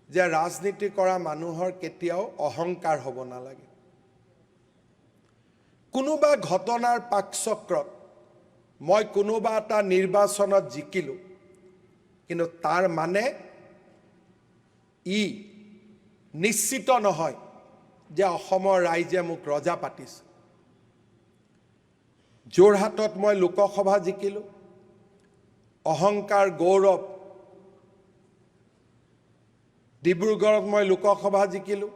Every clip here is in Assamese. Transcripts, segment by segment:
যে ৰাজনীতি কৰা মানুহৰ কেতিয়াও অহংকাৰ হ'ব নালাগে। কোনোবা ঘটনাৰ পাকচক্ৰত মই কোনোবা এটা নিৰ্বাচনত জিকিলোঁ, কিন্তু তাৰ মানে ই নিশ্চিত নহয় যে অসমৰ ৰাইজে মোক ৰজা পাতিছে। যোৰহাটত মই লোকসভা জিকিলোঁ, অহংকাৰ গৌৰৱ। ডিব্ৰুগড়ত মই লোকসভা জিকিলোঁ,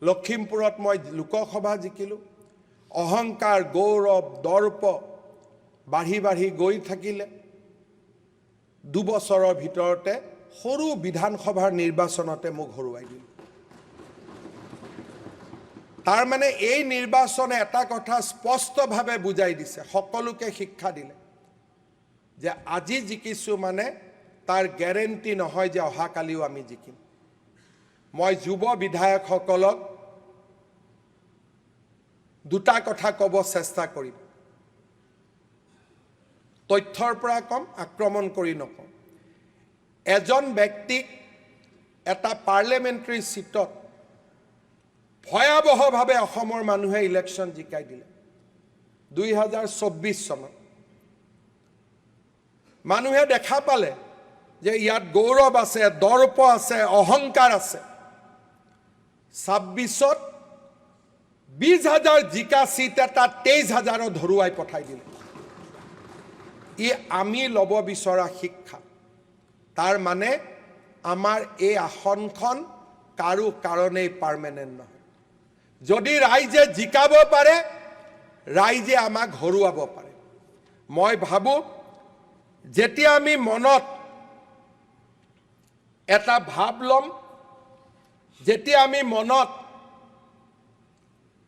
লখিমপুৰত মই লোকসভা জিকিলোঁ। অহংকাৰ গৌৰৱ দৰ্প বাঢ়ি বাঢ়ি গৈ থাকিলে 2 বছৰৰ ভিতৰতে সৰু বিধানসভাৰ নিৰ্বাচনতে মোক হৰুৱাই দিল। তাৰ মানে এই নিৰ্বাচনে এটা কথা স্পষ্টভাৱে বুজাই দিছে, সকলোকে শিক্ষা দিলে যে আজি জিকিছোঁ মানে তাৰ গ্যাৰেণ্টি নহয় যে অহাকালিও আমি জিকিম। মই যুৱ বিধায়কসকলক দুটা কথা ক'ব চেষ্টা কৰিম। তথ্যৰ পৰা কম, আক্ৰমণ কৰি নকওঁ। এজন ব্যক্তিক এটা পাৰ্লিয়ামেণ্টাৰী সিটত ভয়াৱহভাৱে অসমৰ মানুহে ইলেকশ্যন জিকাই দিলে 2024 চনত। মানুহে দেখা পালে যে ইয়াত গৌৰৱ আছে, দৰ্প আছে, অহংকাৰ আছে। 26ত 20,000 জিকা সিট এটা 23,000 ধৰুৱাই পঠাই দিলে। ই আমি ল'ব বিচৰা শিক্ষা। তাৰ মানে আমাৰ এই আসনখন কাৰো কাৰণেই পাৰ্মানেণ্ট নহয়। যদি ৰাইজে জিকাব পাৰে, ৰাইজে আমাক হৰুৱাব পাৰে। মই ভাবোঁ যেতিয়া আমি মনত এটা ভাৱ ল'ম, যেতিয়া আমি মনত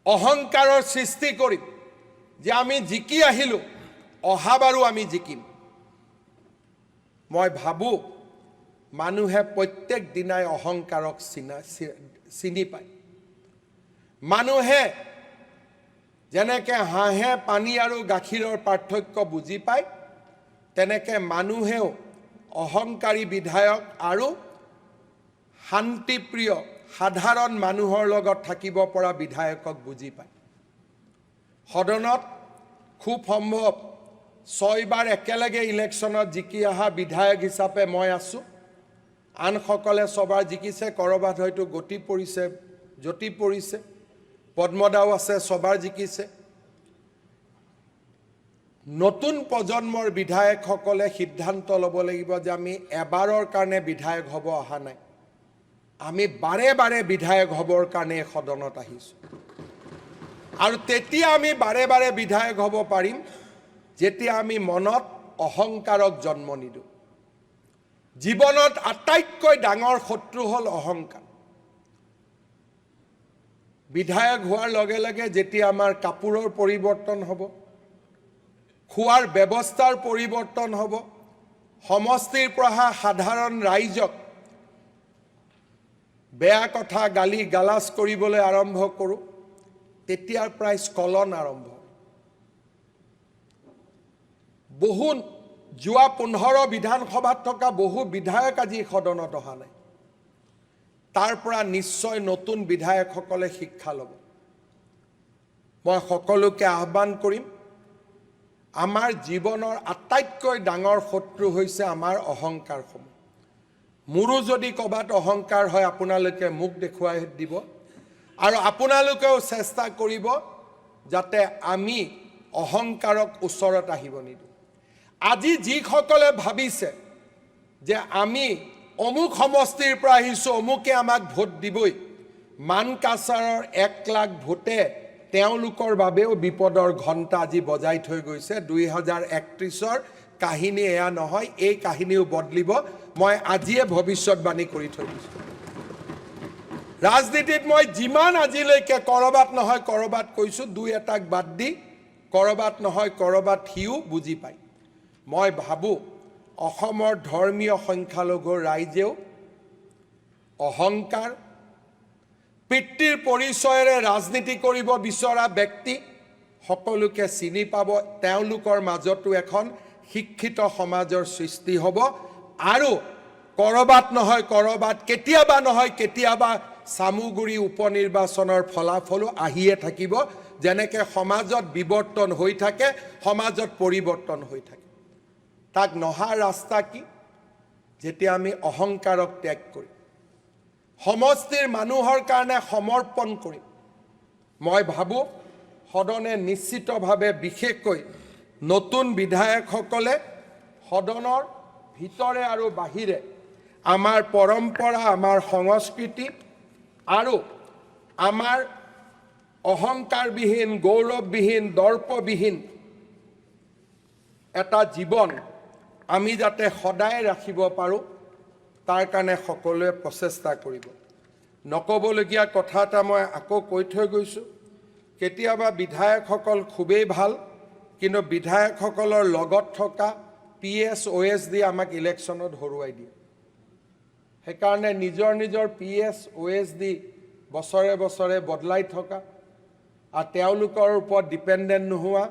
অহংকাৰৰ সৃষ্টি কৰিম যে আমি জিকি আহিলোঁ, অহাবাৰো আমি জিকিম, মই ভাবোঁ মানুহে প্ৰত্যেক দিনাই অহংকাৰক চিনি পায়। মানুহে যেনেকৈ হাঁহে পানী আৰু গাখীৰৰ পাৰ্থক্য বুজি পায়, তেনেকৈ মানুহেও অহংকাৰী বিধায়ক আৰু শান্তিপ্ৰিয় সাধাৰণ মানুহৰ লগত থাকিব পৰা বিধায়কক বুজি পায়। সদনত খুব সম্ভৱ 6 বাৰ একেলগে ইলেকশ্যনত জিকি অহা বিধায়ক হিচাপে মই আছোঁ। আনসকলে 6 বাৰ জিকিছে, ক'ৰবাত হয়তো গতি পৰিছে, জ্যোতি পৰিছে। পদ্মদাও আছে, 6 বাৰ জিকিছে। নতুন প্ৰজন্মৰ বিধায়কসকলে সিদ্ধান্ত ল'ব লাগিব যে আমি এবাৰৰ কাৰণে বিধায়ক হ'ব অহা নাই, আমি বাৰে বাৰে বিধায়ক হ'বৰ কাৰণে সদনত আহিছোঁ। আৰু তেতিয়া আমি বাৰে বাৰে বিধায়ক হ'ব পাৰিম যেতিয়া আমি মনত অহংকাৰক জন্ম নিদিওঁ। জীৱনত আটাইতকৈ ডাঙৰ শত্ৰু হ'ল অহংকাৰ। বিধায়ক হোৱাৰ লগে লগে যেতিয়া আমাৰ কাপোৰৰ পৰিৱৰ্তন হ'ব, খোৱাৰ ব্যৱস্থাৰ পৰিৱৰ্তন হ'ব, সমষ্টিৰ পৰা সাধাৰণ ৰাইজক বেয়া কথা গালি গালাজ কৰিবলৈ আৰম্ভ কৰোঁ, তেতিয়াৰ পৰাই স্খলন আৰম্ভ। যোৱা 15 বিধানসভাত থকা বহু বিধায়ক আজি সদনত অহা নাই। তাৰ পৰা নিশ্চয় নতুন বিধায়কসকলে শিক্ষা ল'ব। মই সকলোকে আহ্বান কৰিম, আমাৰ জীৱনৰ আটাইতকৈ ডাঙৰ শত্ৰু হৈছে আমাৰ অহংকাৰসমূহ। মোৰো যদি ক'ৰবাত অহংকাৰ হয়, আপোনালোকে মোক দেখুৱাই দিব আৰু আপোনালোকেও চেষ্টা কৰিব যাতে আমি অহংকাৰক ওচৰত আহিব নিদিওঁ। আজি যিসকলে ভাবিছে যে আমি অমুক সমষ্টিৰ পৰা আহিছোঁ, অমুকে আমাক ভোট দিবই, মানকাছাৰৰ 1 লাখ ভোটে তেওঁলোকৰ বাবেও বিপদৰ ঘণ্টা আজি বজাই থৈ গৈছে। 2031ৰ কাহিনী এয়া নহয়, এই কাহিনীও বদলিব। মই আজিয়ে ভৱিষ্যতবাণী কৰি থৈ দিছোঁ। ৰাজনীতিত মই যিমান আজিলৈকে ক'ৰবাত নহয় ক'ৰবাত কৈছোঁ, 2-এটাক বাদ দি ক'ৰবাত নহয় ক'ৰবাত সিও বুজি পায়। মই ভাবোঁ অসমৰ ধৰ্মীয় সংখ্যালঘু ৰাইজেও অহংকাৰ, পিতৃৰ পৰিচয়েৰে ৰাজনীতি কৰিব বিচৰা ব্যক্তি সকলোকে চিনি পাব। তেওঁলোকৰ মাজতো এখন শিক্ষিত সমাজৰ সৃষ্টি হ'ব আৰু কৰবাত নহয় কৰবাত, কেতিয়াবা নহয় কেতিয়াবা চামুগুৰি উপনিৰ্বাচনৰ ফলাফলো আহিয়ে থাকিব। যেনেকৈ সমাজত বিৱৰ্তন হৈ থাকে, সমাজত পৰিৱৰ্তন হৈ থাকে। তাক নহা ৰাস্তা কি? যেতিয়া আমি অহংকাৰক ত্যাগ কৰিম, সমষ্টিৰ মানুহৰ কাৰণে সমৰ্পণ কৰিম। মই ভাবোঁ সদনে নিশ্চিতভাৱে, বিশেষকৈ নতুন বিধায়কসকলে সদনৰ ভিতৰে আৰু বাহিৰে আমাৰ পৰম্পৰা, আমাৰ সংস্কৃতি আৰু আমাৰ অহংকাৰবিহীন, গৌৰৱবিহীন, দৰ্পবিহীন এটা জীৱন আমি যাতে সদায় ৰাখিব পাৰোঁ, তাৰ কাৰণে সকলোৱে প্ৰচেষ্টা কৰিব। নক'বলগীয়া কথা এটা মই আকৌ কৈ থৈ গৈছোঁ, কেতিয়াবা বিধায়কসকল খুবেই ভাল, কিন্তু বিধায়কসকলৰ লগত থকা PS, OSD আমাক ইলেকশ্যনত হৰুৱাই দিয়ে। সেইকাৰণে নিজৰ নিজৰ PS, OSD বছৰে বছৰে বদলাই থকা আৰু তেওঁলোকৰ ওপৰত ডিপেণ্ডেণ্ট নোহোৱা,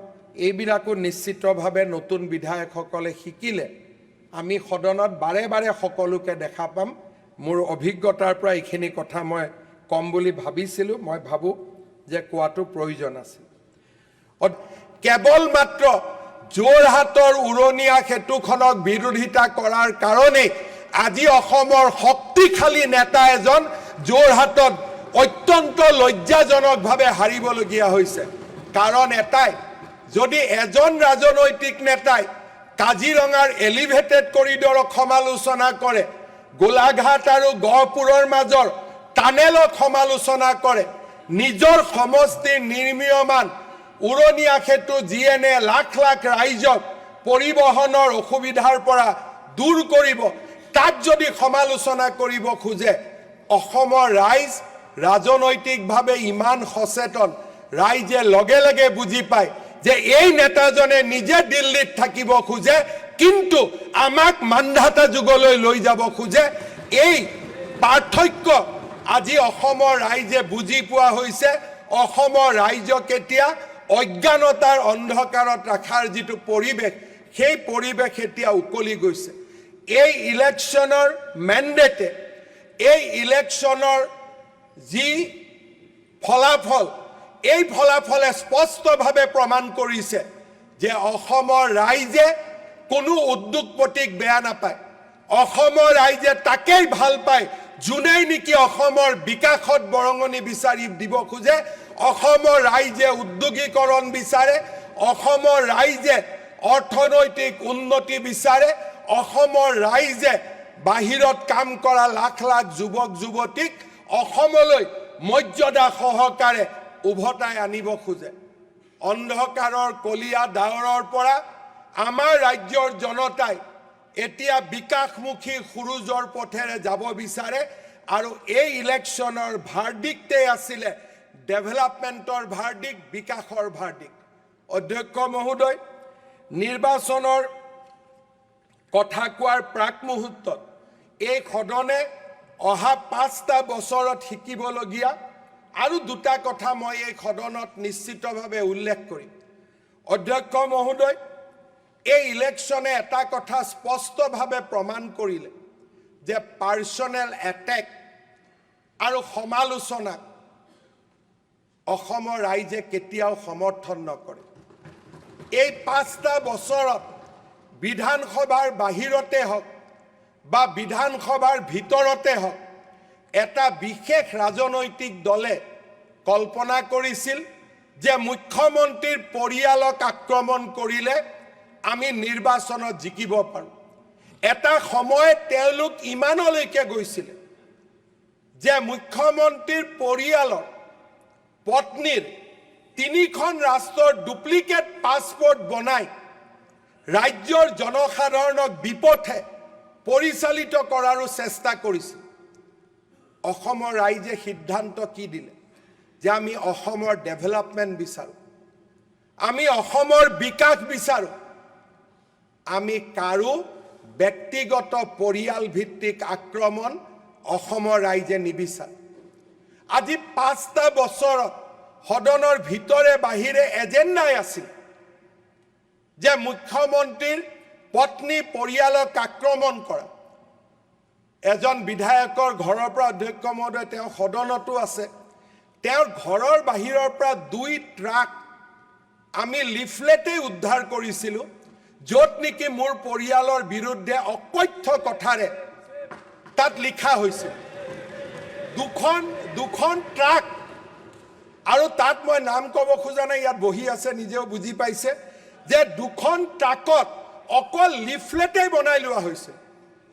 এইবিলাকো নিশ্চিতভাৱে নতুন বিধায়কসকলে শিকিলে আমি সদনত বাৰে বাৰে সকলোকে দেখা পাম। মোৰ অভিজ্ঞতাৰ পৰা এইখিনি কথা মই কম বুলি ভাবিছিলোঁ। মই ভাবোঁ যে কোৱাটো প্ৰয়োজন আছিল। কেৱল মাত্ৰ যোৰহাটৰ উৰণীয়া সেতুখনক বিৰোধিতা কৰাৰ কাৰণেই আজি অসমৰ শক্তিশালী নেতা এজন যোৰহাটত অত্যন্ত লজ্জাজনকভাৱে হাৰিবলগীয়া হৈছে। কাৰণ এটাই, যদি এজন ৰাজনৈতিক নেতাই কাজিৰঙাৰ এলিভেটেড কৰিডৰক সমালোচনা কৰে, গোলাঘাট আৰু গহপুৰৰ মাজৰ টানেলক সমালোচনা কৰে, নিজৰ সমষ্টিৰ নিৰ্মীয়মান উৰণীয়া সেতু যিয়ে লাখ লাখ ৰাইজক পৰিবহণৰ অসুবিধাৰ পৰা দূৰ কৰিব, তাক যদি সমালোচনা কৰিব খোজে, অসমৰ ৰাইজ ৰাজনৈতিকভাৱে ইমান সচেতন, ৰাইজে লগে লগে বুজি পায় যে এই নেতাজনে নিজে দিল্লীত থাকিব খোজে, কিন্তু আমাক মান্ধাতা যুগলৈ লৈ যাব খোজে। এই পাৰ্থক্য আজি অসমৰ ৰাইজে বুজি পোৱা হৈছে। অসমৰ ৰাইজক এতিয়া অজ্ঞানতাৰ অন্ধকাৰত ৰখাৰ যিটো পৰিৱেশ, সেই পৰিৱেশ এতিয়া উকলি গৈছে। এই ইলেকশ্যনৰ মেণ্ডেটে, এই ইলেকশ্যনৰ যি ফলাফল, এই ফলাফলে স্পষ্টভাৱে প্ৰমাণ কৰিছে যে অসমৰ ৰাইজে কোনো উদ্যোগপতিক বেয়া নাপায়। অসমৰ ৰাইজে তাকেই ভাল পায় যোনেই নেকি অসমৰ বিকাশত বৰঙণি বিচাৰি দিব খোজে। অসমৰ ৰাইজে উদ্যোগীকৰণ বিচাৰে, অসমৰ ৰাইজে অৰ্থনৈতিক উন্নতি বিচাৰে, অসমৰ ৰাইজে বাহিৰত কাম কৰা লাখ লাখ যুৱক যুৱতীক অসমলৈ মৰ্যাদা সহকাৰে উভতাই আনিব খোজে। অন্ধকাৰৰ কলীয়া ডাৱৰৰ পৰা আমাৰ ৰাজ্যৰ জনতাই এতিয়া বিকাশমুখী সুৰুজৰ পথেৰে যাব বিচাৰে। আৰু এই ইলেকশ্যনৰ ভাৰ্ডিক্টেই আছিলে ডেভেলপমেণ্টৰ ভাৰ্ডিক্ট, বিকাশৰ ভাৰ্ডিক্ট। অধ্যক্ষ মহোদয়, নিৰ্বাচনৰ কথা কোৱাৰ প্ৰাক মুহূৰ্তত এই সদনে অহা 5টা বছৰত শিকিবলগীয়া আৰু 2টা কথা মই এই সদনত নিশ্চিতভাৱে উল্লেখ কৰিম। অধ্যক্ষ মহোদয়, এই ইলেকশ্যনে এটা কথা স্পষ্টভাৱে প্ৰমাণ কৰিলে যে পাৰ্চনেল এটেক আৰু সমালোচনাক অসমৰ ৰাইজে কেতিয়াও সমৰ্থন নকৰে। এই 5টা বছৰত বিধানসভাৰ বাহিৰতে হওক বা বিধানসভাৰ ভিতৰতে হওক, এটা বিশেষ ৰাজনৈতিক দলে কল্পনা কৰিছিল যে মুখ্যমন্ত্ৰীৰ পৰিয়ালক আক্ৰমণ কৰিলে আমি নিৰ্বাচনত জিকিব পাৰোঁ। এটা সময়ত তেওঁলোক ইমানলৈকে গৈছিলে যে মুখ্যমন্ত্ৰীৰ পৰিয়ালৰ পত্নীৰ 3খন ৰাষ্ট্ৰৰ ডুপ্লিকেট পাছপোৰ্ট বনাই ৰাজ্যৰ জনসাধাৰণক বিপথে পৰিচালিত কৰাৰো চেষ্টা কৰিছিল। অসমৰ ৰাইজে সিদ্ধান্ত কি দিলে যে আমি অসমৰ ডেভেলপমেণ্ট বিচাৰোঁ, আমি অসমৰ বিকাশ বিচাৰোঁ, আমি কাৰো ব্যক্তিগত পৰিয়াল ভিত্তিক আক্ৰমণ অসমৰ ৰাইজে নিবিচাৰে। আজি 5টা বছৰত সদনৰ ভিতৰে বাহিৰে এজেণ্ডাই আছিল যে মুখ্যমন্ত্ৰীৰ পত্নী পৰিয়ালক আক্ৰমণ কৰা, এজন বিধায়কৰ ঘৰৰ পৰা অধ্যক্ষ মহোদয় তেওঁ সদনতো আছে তেওঁৰ ঘৰৰ বাহিৰৰ পৰা 2 ট্ৰাক আমি লিফলেটেই উদ্ধাৰ কৰিছিলোঁ য'ত নেকি মোৰ পৰিয়ালৰ বিৰুদ্ধে অকথ্য কথাৰে তাত লিখা হৈছিল দুখন ট্ৰাক আৰু তাত মই নাম ক'ব খোজা নাই ইয়াত বহি আছে নিজেও বুজি পাইছে যে 2খন ট্ৰাকত অকল লিফলেটেই বনাই লোৱা হৈছে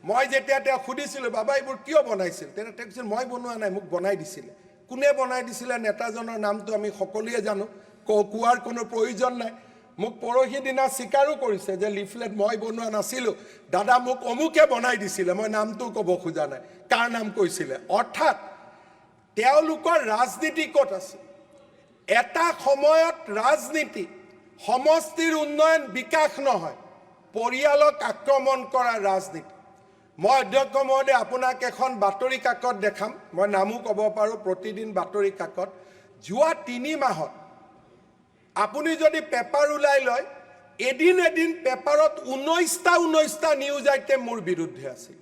মই যেতিয়া তেওঁ সুধিছিলোঁ বাবা এইবোৰ কিয় বনাইছিল তেওঁ কৈছিল মই বনোৱা নাই মোক বনাই দিছিলে কোনে বনাই দিছিলে নেতাজনৰ নামটো আমি সকলোৱে জানো কোৱাৰ কোনো প্ৰয়োজন নাই মোক পৰহি দিনা স্বীকাৰো কৰিছে যে লিফলেট মই বনোৱা নাছিলোঁ দাদা মোক অমুকে বনাই দিছিলে মই নামটো ক'ব খোজা নাই কাৰ নাম কৈছিলে অৰ্থাৎ তেওঁলোকৰ ৰাজনীতি ক'ত আছে এটা সময়ত ৰাজনীতি সমষ্টিৰ উন্নয়ন বিকাশ নহয় পৰিয়ালক আক্ৰমণ কৰা ৰাজনীতি মই অধ্যক্ষ মহোদয় আপোনাক এখন বাতৰি কাকত দেখাম মই নামো ক'ব পাৰোঁ প্ৰতিদিন বাতৰি কাকত যোৱা 3 মাহত আপুনি যদি পেপাৰ ওলাই লয় এদিন পেপাৰত 19টা নিউজ আইটেম মোৰ বিৰুদ্ধে আছিল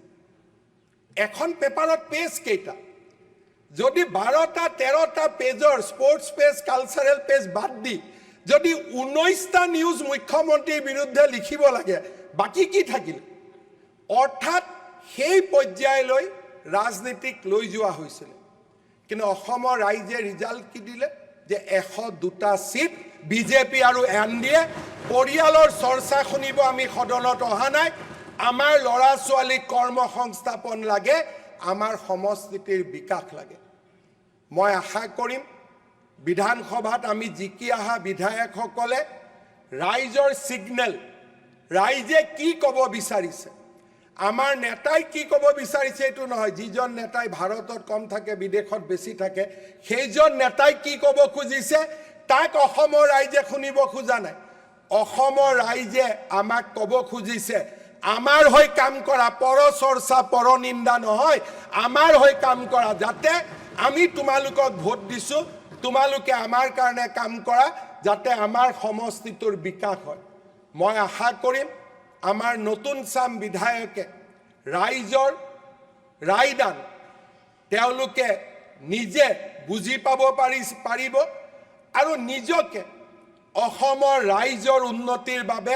এখন পেপাৰত পেজ কেইটা যদি 12টা 13টা পেজৰ স্পৰ্টছ পেজ কালচাৰেল পেজ বাদ দি যদি 19টা নিউজ মুখ্যমন্ত্ৰীৰ বিৰুদ্ধে লিখিব লাগে বাকি কি থাকিল অৰ্থাৎ সেই পৰ্যায়লৈ ৰাজনীতিক লৈ যোৱা হৈছিল কিন্তু অসমৰ ৰাইজে ৰিজাল্ট কি দিলে যে 102টা সিট বিজেপি আৰু এনডিএ পৰিয়ালৰ চৰ্চা শুনিব আমি সদনত অহা নাই আমাৰ ল'ৰা ছোৱালীক কৰ্মসংস্থাপন লাগে আমাৰ সমষ্টিৰ বিকাশ লাগে মই আশা কৰিম বিধানসভাত আমি জিকি অহা বিধায়কসকলে ৰাইজৰ সিগনেল ৰাইজে কি ক'ব বিচাৰিছে আমাৰ নেতাই কি ক'ব বিচাৰিছে এটো নহয় যিজন নেতাই ভাৰতত কম থাকে বিদেশত বেছি থাকে সেইজন নেতাই কি ক'ব খুজিছে তাক অসমৰ ৰাইজে শুনিব খোজা নাই অসমৰ ৰাইজে আমাক ক'ব খুজিছে আমাৰ হৈ কাম কৰা পৰচৰ্চা পৰনিন্দা নহয় আমাৰ হৈ কাম কৰা যাতে আমি তোমালোকক ভোট দিছো তোমালোকে আমাৰ কাৰণে কাম কৰা যাতে আমাৰ সমষ্টিটোৰ বিকাশ হয় মই আশা কৰিম আমাৰ নতুন চাম বিধায়কে ৰাইজৰ ৰায়দান তেওঁলোকে নিজে বুজি পাব পাৰিব আৰু নিজকে অসমৰ ৰাইজৰ উন্নতিৰ বাবে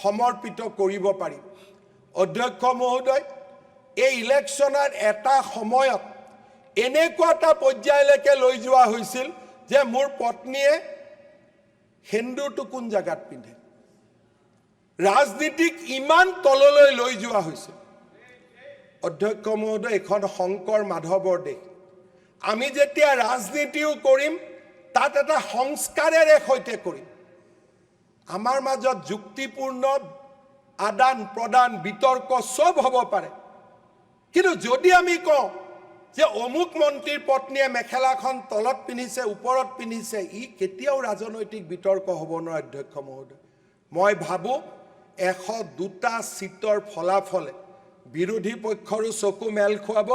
সমৰ্পিত কৰিব পাৰিব অধ্যক্ষ মহোদয় এই ইলেকশ্যনৰ এটা সময়ত এনেকুৱা এটা পৰ্যায়লৈকে লৈ যোৱা হৈছিল যে মোৰ পত্নীয়ে হিন্দুটো কোন জাগাত পিন্ধে ৰাজনীতিক ইমান তললৈ লৈ যোৱা হৈছে অধ্যক্ষ মহোদয় এখন শংকৰ মাধৱৰ দেশ আমি যেতিয়া ৰাজনীতিও কৰিম তাত এটা সংস্কাৰেৰে সৈতে কৰিম আমাৰ মাজত যুক্তিপূৰ্ণ আদান প্ৰদান বিতৰ্ক সব হ'ব পাৰে কিন্তু যদি আমি কওঁ যে অমুক মন্ত্ৰীৰ পত্নীয়ে মেখেলাখন তলত পিন্ধিছে ওপৰত পিন্ধিছে ই কেতিয়াও ৰাজনৈতিক বিতৰ্ক হ'ব নোৱাৰে অধ্যক্ষ মহোদয় মই ভাবো 102টা সিটৰ ফলাফলে বিৰোধী পক্ষৰো চকু মেল খুৱাব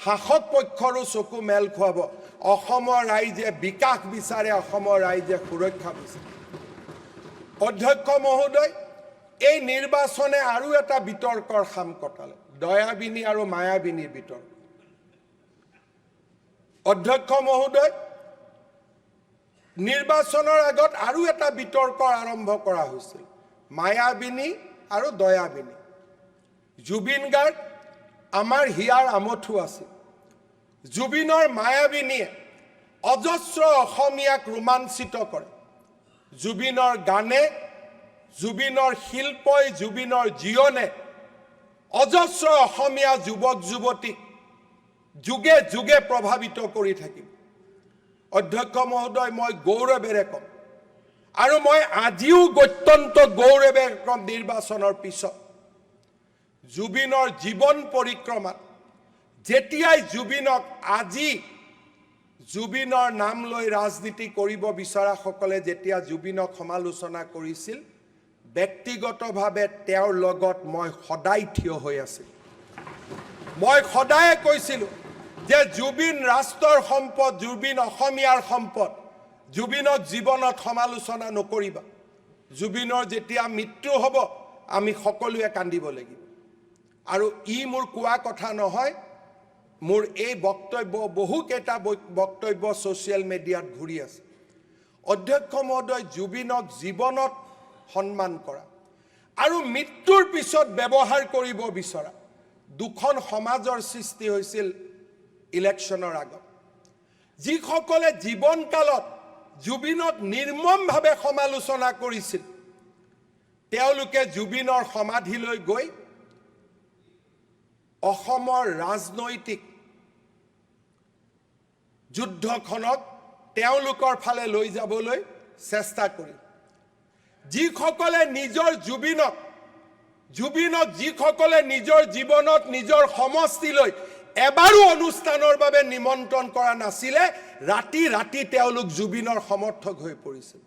শাসক পক্ষৰো চকু মেল খুৱাব অসমৰ ৰাইজে বিকাশ বিচাৰে অসমৰ ৰাইজে সুৰক্ষা বিচাৰে অধ্যক্ষ মহোদয় এই নিৰ্বাচনে আৰু এটা বিতৰ্কৰ খাম কটালে দয়াবিনী আৰু মায়াবিনীৰ বিতৰ্ক অধ্যক্ষ মহোদয় নিৰ্বাচনৰ আগত আৰু এটা বিতৰ্ক আৰম্ভ কৰা হৈছিল মায়াবিনী আৰু দয়াবিনী জুবিন গাৰ্গ আমাৰ হিয়াৰ আমঠু আছিল জুবিনৰ মায়াবিনীয়ে অজস্ৰ অসমীয়াক ৰোমাঞ্চিত কৰে জুবিনৰ গানে জুবিনৰ শিল্পই জুবিনৰ জীয়নে অজস্ৰ অসমীয়া যুৱক যুৱতীক যুগে যুগে প্ৰভাৱিত কৰি থাকিব অধ্যক্ষ মহোদয় মই গৌৰৱেৰে কম আৰু মই আজিও অত্যন্ত গৌৰৱেৰে কম নিৰ্বাচনৰ পিছত জুবিনৰ জীৱন পৰিক্ৰমাত যেতিয়াই জুবিনক আজি জুবিনৰ নাম লৈ ৰাজনীতি কৰিব বিচৰা সকলে যেতিয়া জুবিনক সমালোচনা কৰিছিল ব্যক্তিগতভাৱে তেওঁৰ লগত মই সদায় থিয় হৈ আছিল মই সদায় কৈছিল যে জুবিন ৰাষ্ট্ৰৰ সম্পদ জুবিন অসমীয়াৰ সম্পদ জুবিনক জীৱনত সমালোচনা নকৰিবা জুবিনৰ যেতিয়া মৃত্যু হ'ব আমি সকলোৱে কান্দিব লাগিব আৰু ই মোৰ কোৱা কথা নহয় মোৰ এই বক্তব্য বহুকেইটা বক্তব্য ছ'চিয়েল মিডিয়াত ঘূৰি আছে অধ্যক্ষ মহোদয় জুবিনক জীৱনত সন্মান কৰা আৰু মৃত্যুৰ পিছত ব্যৱহাৰ কৰিব বিচৰা দুখন সমাজৰ সৃষ্টি হৈছিল ইলেকশ্যনৰ আগত যিসকলে জীৱনকালত জুবিনক নিৰ্মমভাৱে সমালোচনা কৰিছিল তেওঁলোকে জুবিনৰ সমাধিলৈ গৈ অসমৰ ৰাজনৈতিক যুদ্ধখনক তেওঁলোকৰ ফালে লৈ যাবলৈ চেষ্টা কৰি যিসকলে নিজৰ জুবিনক যিসকলে নিজৰ জীৱনত নিজৰ সমষ্টিলৈ এবাৰো অনুষ্ঠানৰ বাবে নিমন্ত্ৰণ কৰা নাছিলে ৰাতি ৰাতি তেওঁলোক জুবিনৰ সমৰ্থক হৈ পৰিছিল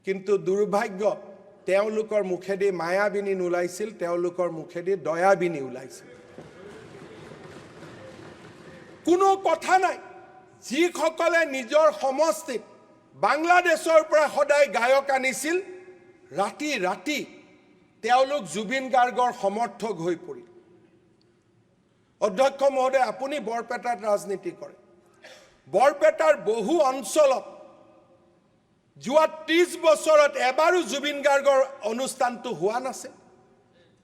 কিন্তু দুৰ্ভাগ্য তেওঁলোকৰ মুখেদি মায়াবিনী ওলাইছিল তেওঁলোকৰ মুখেদি দয়াবিনী ওলাইছিল কোনো কথা নাই যিসকলে নিজৰ সমষ্টিত বাংলাদেশৰ পৰা সদায় গায়ক আনিছিল ৰাতি ৰাতি তেওঁলোক জুবিন গাৰ্গৰ সমৰ্থক হৈ পৰিল অধ্যক্ষ মহোদয় আপুনি বৰপেটাত ৰাজনীতি কৰে বৰপেটাৰ বহু অঞ্চলত যোৱা 30 বছৰত এবাৰো জুবিন গাৰ্গৰ অনুষ্ঠানটো হোৱা নাছিল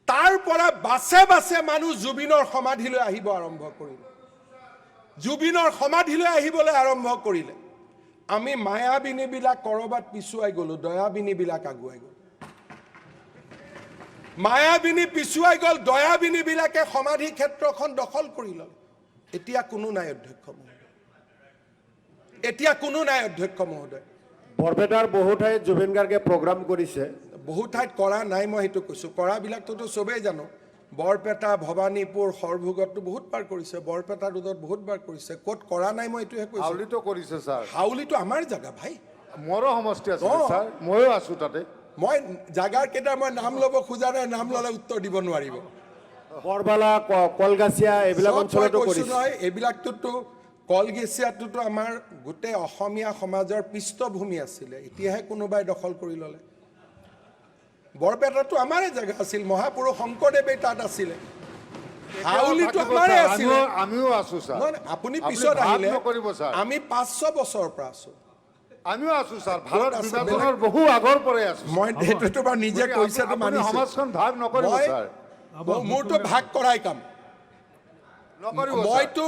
তাৰ পৰা বাছে বাছে মানুহ জুবিনৰ সমাধিলৈ আহিব আৰম্ভ কৰিলে জুবিনৰ সমাধিলৈ আহিবলৈ আৰম্ভ কৰিলে আমি মায়াবিনীবিলাক কৰবাত পিছুৱাই গলো দয়াবিনীবিলাক আগুৱাই গল মায়াবিনী পিছুৱাই গল দয়াবিনীবিলাকে সমাধি ক্ষেত্ৰখন দখল কৰি ল'লে এতিয়া কোনো নাই অধ্যক্ষ মহোদয় বৰপেটাৰ বহু ঠাইত জুবিন গাৰ্গে প্ৰগ্ৰাম কৰিছে বহু ঠাইত কৰা নাই মই সেইটো কৈছো কৰাবিলাকতো চবেই জানো বৰপেটা ভবানীপুৰ সৰভোগতো বহুত বাৰ কৰিছে বৰপেটা ৰোডত বহুত বাৰ কৰিছে ক'ত কৰা নাই মই এইটোহে কৈছো হাউলিতো কৰিছে স্যাৰ হাউলিতো আমাৰ জাগা ভাই মোৰো সমষ্টি আছে স্যাৰ ময়ো আছো তাতে মই জাগাৰ কেইটা মই নাম ল'ব খোজা নাই নাম ল'লে উত্তৰ দিব নোৱাৰিব বৰবালা কলগাছিয়া এইবিলাক অঞ্চলতো কৰিছে নহয় এইবিলাকতো কলগেছিয়াটোতো আমাৰ গোটেই অসমীয়া সমাজৰ পৃষ্ঠভূমি আছিলে এতিয়াহে কোনোবাই দখল কৰি ল'লে বৰপেটাটো আমাৰে জাগা আছিল মহাপুৰুষ শংকৰদেৱে তাত আছিলে হাউলিটো আমাৰে আছিলে আমিও আছো স্যাৰ আপুনি পিছত আহিলে নকৰিব স্যাৰ আমি 500 বছৰৰ পৰা আছো আমিও আছো স্যাৰ ভাৰত বিভাজনৰ বহু আগৰ পৰাই আছো মই এইটোতো বা নিজে কৈছে তো মানিছো সমাজখন ভাগ নকৰিব স্যাৰ মোৰতো ভাগ কৰাই কাম নকৰিব মইতো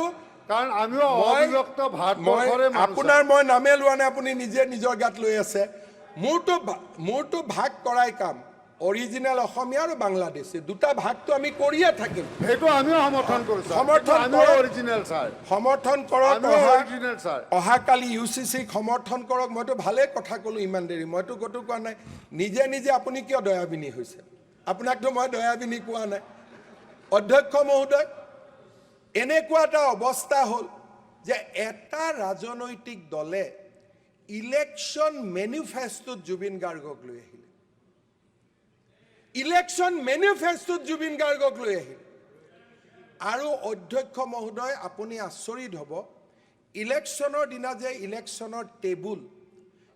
কাৰণ আমিও অবিভক্ত ভাৰতবৰ্ষৰে মানুহ আপোনাৰ মই নামে লোৱা নাই আপুনি নিজে নিজৰ গাত লৈ আছে মোৰতো ভাগ কৰাই কাম অৰিজিনেল অসমীয়া আৰু বাংলাদেশী দুটা ভাগটো আমি কৰিয়ে থাকিম সেইটো আমিও সমৰ্থন কৰিছো সমৰ্থন কৰক অৰিজিনেল স্যাৰ অহাকালি ইউচিচিক সমৰ্থন কৰক মইতো ভালে কথা ক'লো ইমান দেৰি মইতো কতো কোৱা নাই নিজে আপুনি কিয় দয়াবিনী হৈছে আপোনাকতো মই দয়াবিনী কোৱা নাই অধ্যক্ষ মহোদয় এনেকুৱা এটা অৱস্থা হ'ল যে এটা ৰাজনৈতিক দলে ইলেকশ্যন মেনিফেষ্টোত জুবিন গাৰ্গক লৈ আহিলে ইলেকশ্যন মেনিফেষ্টোত জুবিন গাৰ্গক লৈ আহিলে আৰু অধ্যক্ষ মহোদয় আপুনি আচৰিত হ'ব ইলেকশ্যনৰ দিনা যে ইলেকশ্যনৰ টেবুল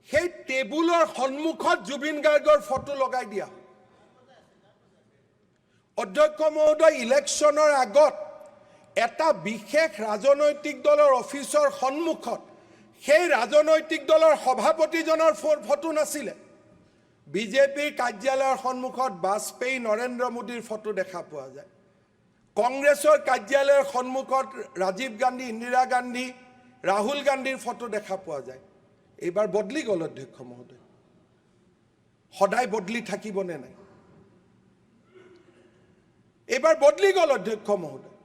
সেই টেবুলৰ সন্মুখত জুবিন গাৰ্গৰ ফটো লগাই দিয়া অধ্যক্ষ মহোদয় ইলেকশ্যনৰ আগত এটা বিশেষ ৰাজনৈতিক দলৰ অফিচৰ সন্মুখত সেই ৰাজনৈতিক দলৰ সভাপতিজনৰ ফটো নাছিলে বিজেপিৰ কাৰ্যালয়ৰ সন্মুখত বাজপেয়ী নৰেন্দ্ৰ মোদীৰ ফটো দেখা পোৱা যায় কংগ্ৰেছৰ কাৰ্যালয়ৰ সন্মুখত ৰাজীৱ গান্ধী ইন্দিৰা গান্ধী ৰাহুল গান্ধীৰ ফটো দেখা পোৱা যায় এইবাৰ বদলি গ'ল অধ্যক্ষ মহোদয় সদায় বদলি থাকিবনে নাই এইবাৰ বদলি গ'ল অধ্যক্ষ মহোদয়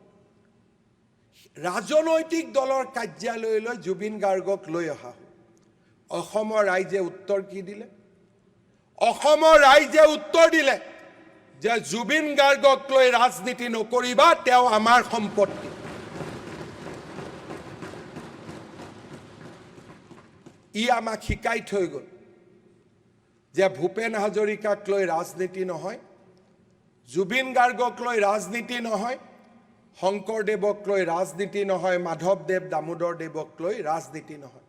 ৰাজনৈতিক দলৰ কাৰ্যালয়লৈ জুবিন গাৰ্গক লৈ অহা অসমৰ ৰাইজে উত্তৰ কি দিলে অসমৰ ৰাইজে উত্তৰ দিলে যে জুবিন গাৰ্গক লৈ ৰাজনীতি নকৰিবা তেওঁ আমাৰ সম্পত্তি ই আমাক শিকাই থৈ গ'ল যে ভূপেন হাজৰিকাক লৈ ৰাজনীতি নহয় জুবিন গাৰ্গক লৈ ৰাজনীতি নহয় শংকৰদেৱক লৈ ৰাজনীতি নহয় মাধৱদেৱ দামোদৰদেৱক লৈ ৰাজনীতি নহয়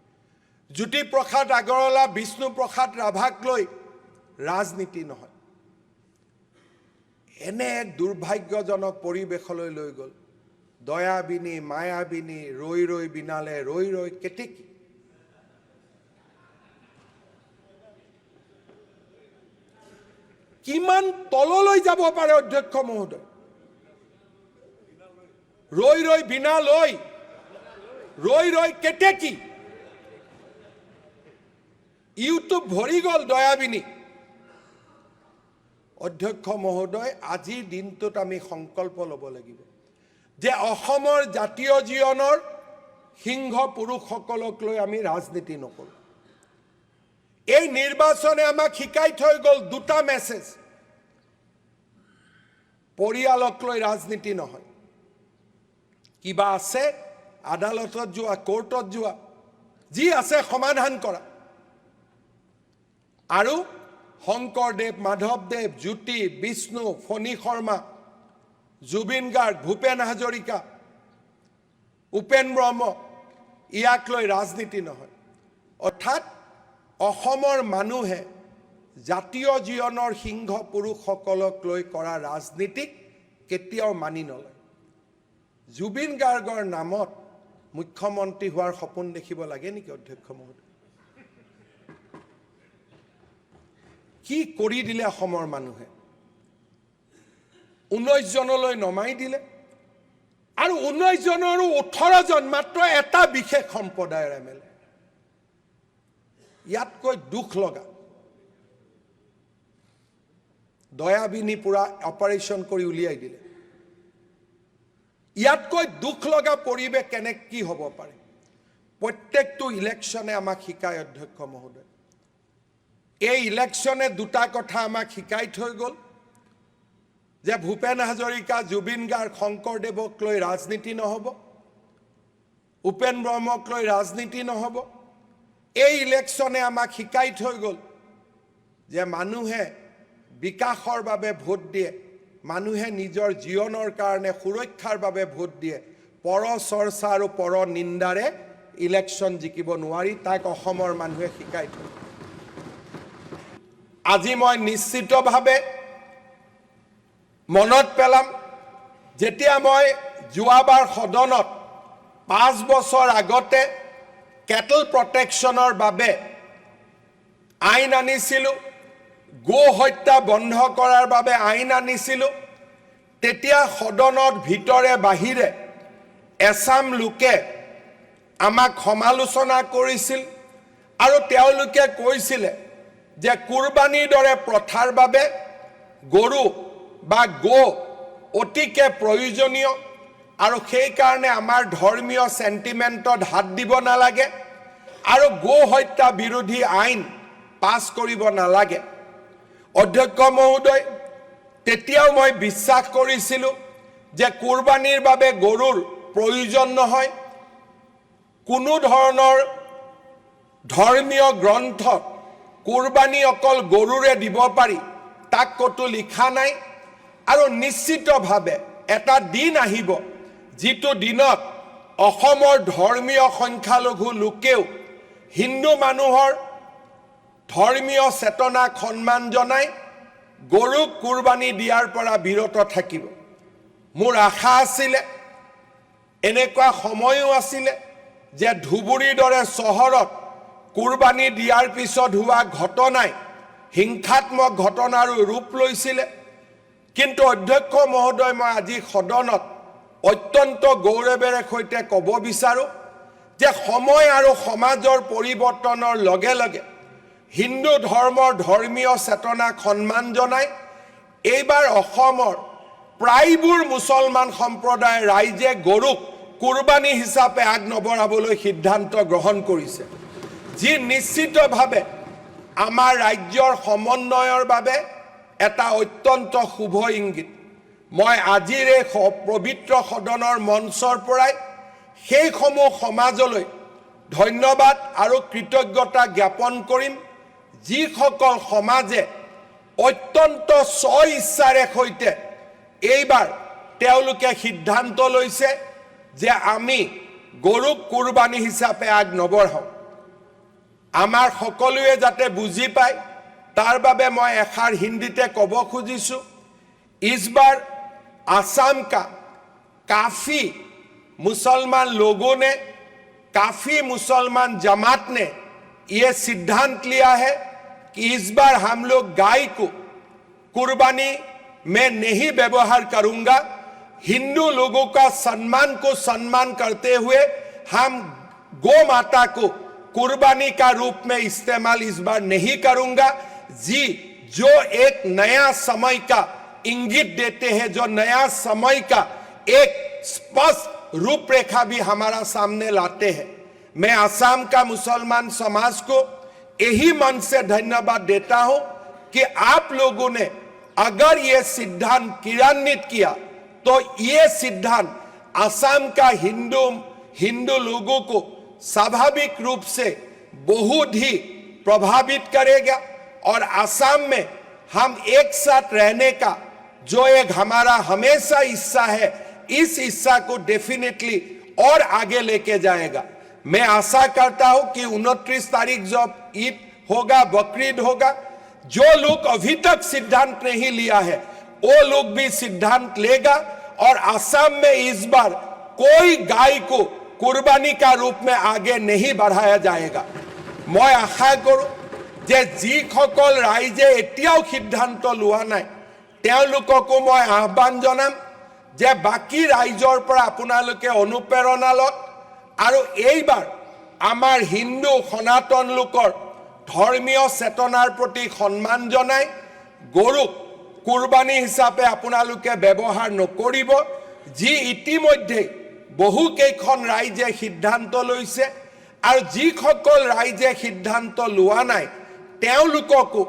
জ্যোতিপ্ৰসাদ আগৰৱালা বিষ্ণুপ্ৰসাদ ৰাভাক লৈ ৰাজনীতি নহয় এনে এক দুৰ্ভাগ্যজনক পৰিৱেশলৈ লৈ গ'ল দয়াবিনী মায়াবিনী ৰৈ ৰৈ বিনালে ৰৈ ৰৈ কেতেকী। কিমান তললৈ যাব পাৰে অধ্যক্ষ মহোদয়? ৰৈ ৰৈ বিনালৈ ৰৈ ৰৈ কেতেকী। ইউটিউব ভৰি গ'ল দয়াবিনী। অধ্যক্ষ মহোদয়, আজিৰ দিনটোত আমি সংকল্প ল'ব লাগিব যে অসমৰ জাতীয় জীৱনৰ সিংহ পুৰুষসকলক লৈ আমি ৰাজনীতি নকৰোঁ। এই নিৰ্বাচনে আমাক শিকাই থৈ গ'ল দুটা মেছেজ। পৰিয়ালক লৈ ৰাজনীতি নহয়। কিবা আছে আদালতত যোৱা, কোৰ্টত যোৱা, যি আছে সমাধান কৰা। আৰু শংকৰদেৱ, মাধৱদেৱ, জ্যোতি, বিষ্ণু, ফণী শৰ্মা, জুবিন গাৰ্গ, ভূপেন হাজৰিকা, উপেন ব্ৰহ্ম, ইয়াক লৈ ৰাজনীতি নহয়। অৰ্থাৎ অসমৰ মানুহে জাতীয় জীৱনৰ সিংহ পুৰুষসকলক লৈ কৰা ৰাজনীতিক কেতিয়াও মানি নলয়। জুবিন গাৰ্গৰ নামত মুখ্যমন্ত্ৰী হোৱাৰ সপোন দেখিব লাগে নেকি অধ্যক্ষ মহোদয়? কি কৰি দিলে অসমৰ মানুহে? 19 জনলৈ নমাই দিলে। আৰু 19 জনৰো 18 জন মাত্ৰ এটা বিশেষ সম্প্ৰদায়ৰ MLA। ইয়াতকৈ দুখ লগা। দয়াবিনী পুৰা অপাৰেশ্যন কৰি উলিয়াই দিলে। ইয়াতকৈ দুখ লগা পৰিৱেশ কি হ'ব পাৰে? প্ৰত্যেকটো ইলেকশ্যনে আমাক শিকায় অধ্যক্ষ মহোদয়। এই ইলেকশ্যনে দুটা কথা আমাক শিকাই থৈ গ'ল যে ভূপেন হাজৰিকা, জুবিন গাৰ্গ, শংকৰদেৱক লৈ ৰাজনীতি নহ'ব, উপেন ব্ৰহ্মক লৈ ৰাজনীতি নহ'ব। এই ইলেকশ্যনে আমাক শিকাই থৈ গ'ল যে মানুহে বিকাশৰ বাবে ভোট দিয়ে, মানুহে নিজৰ জীৱনৰ কাৰণে সুৰক্ষাৰ বাবে ভোট দিয়ে। পৰ চৰ্চা আৰু পৰ নিন্দাৰে ইলেকশ্যন জিকিব নোৱাৰি। তাক অসমৰ মানুহে শিকাই থৈ। আজি মই নিশ্চিতভাৱে মনত পেলাম, যেতিয়া মই যোৱাবাৰ সদনত 5 বছৰ আগতে কেটল প্ৰটেকশ্যনৰ বাবে আইন আনিছিলোঁ, গো হত্যা বন্ধ কৰাৰ বাবে আইন আনিছিলোঁ। তেতিয়া সদনত ভিতৰে বাহিৰে এছাম লোকে আমাক সমালোচনা কৰিছিল আৰু তেওঁলোকে কৈছিলে যে কুৰবানীৰ দৰে প্ৰথাৰ বাবে গৰু বা গো অতিকে প্ৰয়োজনীয় আৰু সেইকাৰণে আমাৰ ধৰ্মীয় চেণ্টিমেণ্টত হাত দিব নালাগে আৰু গো হত্যা বিৰোধী আইন পাছ কৰিব নালাগে। অধ্যক্ষ মহোদয়, তেতিয়াও মই বিশ্বাস কৰিছিলোঁ যে কুৰবানীৰ বাবে গৰুৰ প্ৰয়োজন নহয়। কোনো ধৰণৰ ধৰ্মীয় গ্ৰন্থত কুৰবানী অকল গৰুৰে দিব পাৰি তাক ক'তো লিখা নাই। আৰু নিশ্চিতভাৱে এটা দিন আহিব যিটো দিনত অসমৰ ধৰ্মীয় সংখ্যালঘু লোকেও হিন্দু মানুহৰ ধৰ্মীয় চেতনাক সন্মান জনাই গৰুক কুৰবানী দিয়াৰ পৰা বিৰত থাকিব। মোৰ আশা আছিলে, এনেকুৱা সময়ো আছিলে যে ধুবুৰীৰ দৰে চহৰত কুৰবানী দিয়াৰ পিছত হোৱা ঘটনাই হিংসাত্মক ঘটনাৰ ৰূপ লৈছিলে। কিন্তু অধ্যক্ষ মহোদয়, মই আজি সদনত অত্যন্ত গৌৰৱেৰে সৈতে ক'ব বিচাৰোঁ যে সময় আৰু সমাজৰ পৰিৱৰ্তনৰ লগে লগে হিন্দু ধৰ্মৰ ধৰ্মীয় চেতনাক সন্মান জনাই এইবাৰ অসমৰ প্ৰায়বোৰ মুছলমান সম্প্ৰদায়ৰ ৰাইজে গৰুক কুৰবানী হিচাপে আগ নবঢ়াবলৈ সিদ্ধান্ত গ্ৰহণ কৰিছে, যি নিশ্চিতভাৱে আমাৰ ৰাজ্যৰ সমন্বয়ৰ বাবে এটা অত্যন্ত শুভ ইংগিত। মই আজিৰ এই পবিত্ৰ সদনৰ মঞ্চৰ পৰাই সেইসমূহ সমাজলৈ ধন্যবাদ আৰু কৃতজ্ঞতা জ্ঞাপন কৰিম, যিসকল সমাজে অত্যন্ত স্ব ইচ্ছাৰে সৈতে এইবাৰ তেওঁলোকে সিদ্ধান্ত লৈছে যে আমি গৰুক কুৰবানী হিচাপে আগ নবঢ়াওঁ। আমাৰ সকলোৱে যাতে বুজি পায় তাৰ বাবে মই এষাৰ হিন্দীতে ক'ব খুজিছোঁ, ইছ বাৰ আসাম কা কাফি मुसलमान लोगों ने, काफी मुसलमान जमात ने ये सिद्धांत लिया है कि इस बार हम लोग गाय को कुर्बानी में नहीं व्यवहार करूंगा। हिंदू लोगों का सम्मान को सम्मान करते हुए हम गौ माता को कुर्बानी का रूप में इस्तेमाल इस बार नहीं करूंगा। जी, जो एक नया समय का इंगित देते हैं, जो नया समय का एक स्पष्ट रूपरेखा भी हमारा सामने लाते हैं। मैं असम का मुसलमान समाज को यही मन से धन्यवाद देता हूं कि आप लोगों ने अगर ये सिद्धांत क्रियान्वित किया तो ये सिद्धांत असम का हिंदू लोगों को स्वाभाविक रूप से बहुत ही प्रभावित करेगा और असम में हम एक साथ रहने का जो एक हमारा हमेशा हिस्सा है, इस हिस्सा को डेफिनेटली और आगे लेके जाएगा। मैं आशा करता हूं कि 29 तारीख जब ईद होगा, बकरीद होगा, जो लोग अभी तक सिद्धांत नहीं लिया है वो लोग भी सिद्धांत लेगा और असम में इस बार कोई गाय को कुर्बानी का रूप में आगे नहीं बढ़ाया जाएगा। मैं आशा करूं যে যিসকল ৰাইজে এতিয়াও সিদ্ধান্ত লোৱা নাই তেওঁলোককো মই আহ্বান জনাম যে বাকি ৰাইজৰ পৰা আপোনালোকে অনুপ্ৰেৰণা লওক আৰু এইবাৰ আমাৰ হিন্দু সনাতন লোকৰ ধৰ্মীয় চেতনাৰ প্ৰতি সন্মান জনাই গৰুক কুৰবানী হিচাপে আপোনালোকে ব্যৱহাৰ নকৰিব। যি ইতিমধ্যে বহু কেইখন ৰাইজে সিদ্ধান্ত লৈছে আৰু যিসকল ৰাইজে সিদ্ধান্ত লোৱা নাই তেওঁলোককো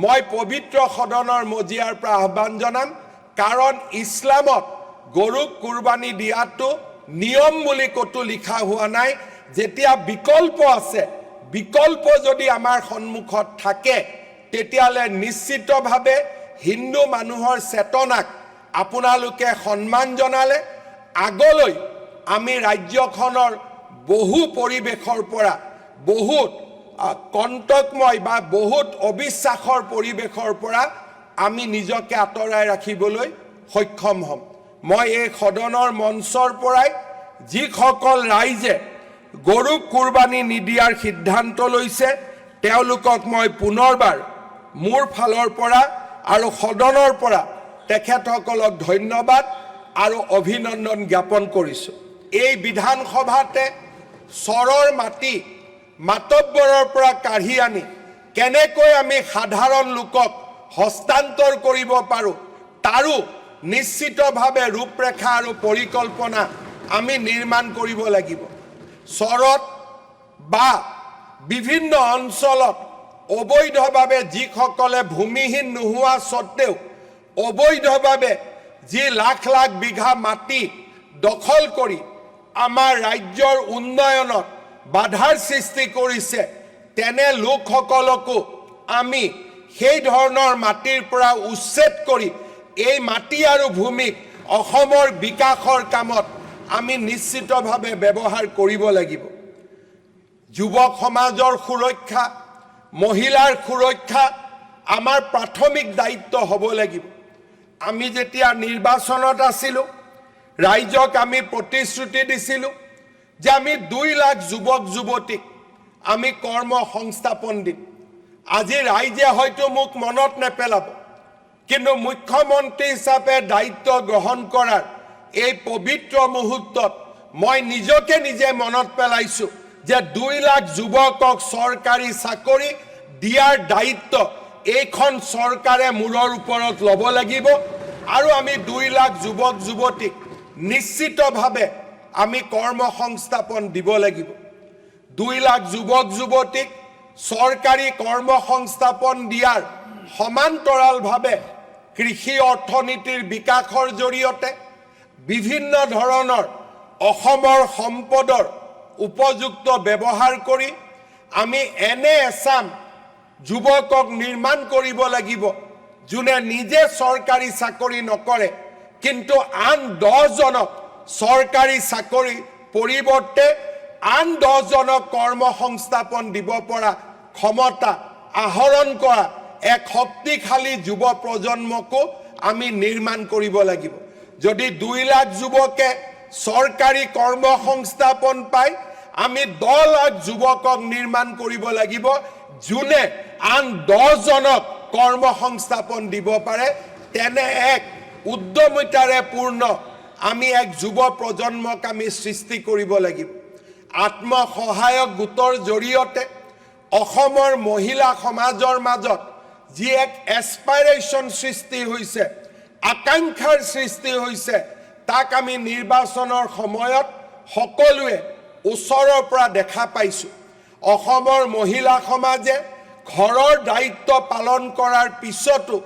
মই পবিত্ৰ সদনৰ মজিয়াৰ পৰা আহ্বান জনাম। কাৰণ ইছলামত গৰুক কুৰবানী দিয়াটো নিয়ম বুলি কতো লিখা হোৱা নাই। যেতিয়া বিকল্প আছে, বিকল্প যদি আমাৰ সন্মুখত থাকে তেতিয়ালে নিশ্চিতভাৱে হিন্দু মানুহৰ চেতনাক আপোনালোকে সন্মান জনালে আগলৈ আমি ৰাজ্যখনৰ বহু পৰিৱেশৰ পৰা বহুত কণ্টকময় বা বহুত অবিশ্বাসৰ পৰিৱেশৰ পৰা আমি নিজকে আঁতৰাই ৰাখিবলৈ সক্ষম হ'ম। মই এই সদনৰ মঞ্চৰ পৰাই যিসকল ৰাইজে গৰুক কুৰবানী নিদিয়াৰ সিদ্ধান্ত লৈছে তেওঁলোকক মই পুনৰবাৰ মোৰ ফালৰ পৰা আৰু সদনৰ পৰা তেখেতসকলক ধন্যবাদ আৰু অভিনন্দন জ্ঞাপন কৰিছোঁ। এই বিধানসভাতে চৰৰ মাটি মাতব্বৰৰ পৰা কাঢ়ি আনি কেনেকৈ আমি সাধাৰণ লোকক হস্তান্তৰ কৰিব পাৰোঁ তাৰো নিশ্চিতভাৱে ৰূপৰেখা আৰু পৰিকল্পনা আমি নিৰ্মাণ কৰিব লাগিব। চৰত বা বিভিন্ন অঞ্চলত অবৈধভাৱে যিসকলে ভূমিহীন নোহোৱা স্বত্তেও অবৈধভাৱে যি লাখ লাখ বিঘা মাটি দখল কৰি আমাৰ ৰাজ্যৰ উন্নয়নত বাধাৰ সৃষ্টি কৰিছে তেনে লোকসকলকো আমি সেই ধৰণৰ মাটিৰ পৰা উচ্ছেদ কৰি এই মাটি আৰু ভূমিক অসমৰ বিকাশৰ কামত আমি নিশ্চিতভাৱে ব্যৱহাৰ কৰিব লাগিব। যুৱক সমাজৰ সুৰক্ষা, মহিলাৰ সুৰক্ষা আমাৰ প্ৰাথমিক দায়িত্ব হ'ব লাগিব। আমি যেতিয়া নিৰ্বাচনত আছিলোঁ ৰাইজক আমি প্ৰতিশ্ৰুতি দিছিলোঁ যে আমি 2 লাখ যুৱক যুৱতীক আমি কৰ্ম সংস্থাপন দিম। আজি ৰাইজে হয়তো মোক মনত নেপেলাব, কিন্তু মুখ্যমন্ত্ৰী হিচাপে দায়িত্ব গ্ৰহণ কৰাৰ এই পবিত্ৰ মুহূৰ্তত মই নিজকে নিজে মনত পেলাইছোঁ যে 2 লাখ যুৱকক চৰকাৰী চাকৰি দিয়াৰ দায়িত্ব এইখন চৰকাৰে মূৰৰ ওপৰত ল'ব লাগিব আৰু আমি 2 লাখ যুৱক যুৱতীক নিশ্চিতভাৱে আমি কৰ্ম সংস্থাপন দিব লাগিব। 2 লাখ যুৱক যুৱতীক চৰকাৰী কৰ্ম সংস্থাপন দিয়াৰ সমান্তৰালভাৱে কৃষি অৰ্থনীতিৰ বিকাশৰ জৰিয়তে বিভিন্ন ধৰণৰ অসমৰ সম্পদৰ উপযুক্ত ব্যৱহাৰ কৰি আমি এনে এছাম যুৱকক নিৰ্মাণ কৰিব লাগিব যোনে নিজে চৰকাৰী চাকৰি নকৰে কিন্তু আন 10 জনক চৰকাৰী চাকৰি পৰিৱৰ্তে আন 10 জনক কৰ্ম সংস্থাপন দিব পৰা ক্ষমতা আহৰণ কৰা এক শক্তিশালী যুৱ প্ৰজন্মকো আমি নিৰ্মাণ কৰিব লাগিব। যদি 2 লাখ যুৱকে চৰকাৰী কৰ্মসংস্থাপন পায় আমি 10 লাখ যুৱকক নিৰ্মাণ কৰিব লাগিব যোনে আন 10 জনক কৰ্মসংস্থাপন দিব পাৰে তেনে এক উদ্যমিতাৰে পূৰ্ণ আমি এক যুৱ প্ৰজন্মক আমি সৃষ্টি কৰিব লাগিব আত্মসহায়ক গোটৰ জৰিয়তে অসমৰ মহিলা সমাজৰ মাজত যি এক এসপাইৰেশন সৃষ্টি হৈছে আকাংক্ষাৰ সৃষ্টি হৈছে তাক আমি নিৰ্বাচনৰ সময়ত সকলোৱে ওচৰৰ পৰা দেখা পাইছো অসমৰ মহিলা সমাজে ঘৰৰ দায়িত্ব পালন কৰাৰ পিছতো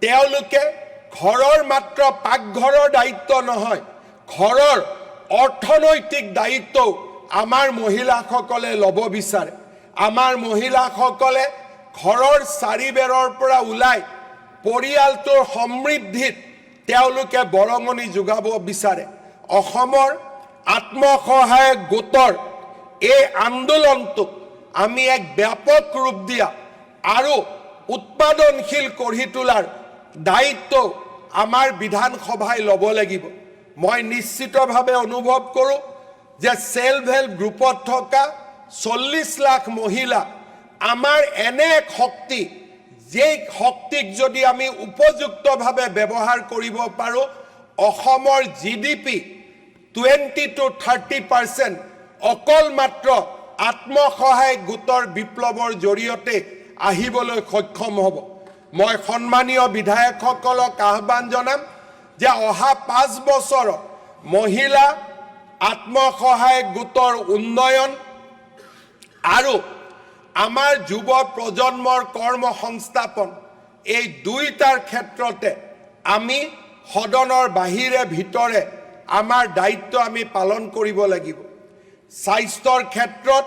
তেওঁলোকে ঘৰৰ মাত্ৰ পাকঘৰৰ দায়িত্ব নহয় ঘৰৰ অৰ্থনৈতিক দায়িত্ব আমাৰ মহিলাসকলে ল'ব বিচাৰে আমাৰ মহিলাসকলে ঘৰৰ চাৰিবেৰৰ পৰা ওলাই পৰিয়ালটোৰ সমৃদ্ধিত তেওঁলোকে বৰঙণি যোগাব বিচাৰে অসমৰ আত্মসহায়ক গোটৰ এই আন্দোলনটোক আমি এক ব্যাপক ৰূপ দিয়া আৰু উৎপাদনশীল কৰি তোলাৰ দায়িত্ব আমাৰ বিধানসভাই ল'ব লাগিব মই নিশ্চিতভাৱে অনুভৱ কৰোঁ যে সেলফ হেল্প গ্ৰুপত থকা 40 লাখ মহিলা আমাৰ এনে এক শক্তি যে শক্তিক যদি আমি উপযুক্তভাৱে ব্যৱহাৰ কৰিব পাৰোঁ অসমৰ জিডিপি 20 to 30% অকল মাত্ৰ আত্মসহায়ক গোটৰ বিপ্লৱৰ জৰিয়তে আহিবলৈ সক্ষম হ'ব মই সন্মানীয় বিধায়কসকলক আহ্বান জনাম যে অহা 5 বছৰত মহিলা আত্মসহায়ক গোটৰ উন্নয়ন আৰু আমাৰ যুৱ প্ৰজন্মৰ কৰ্মসংস্থাপন এই দুইটাৰ ক্ষেত্ৰতে আমি সদনৰ বাহিৰে ভিতৰে আমাৰ দায়িত্ব আমি পালন কৰিব লাগিব স্বাস্থ্যৰ ক্ষেত্ৰত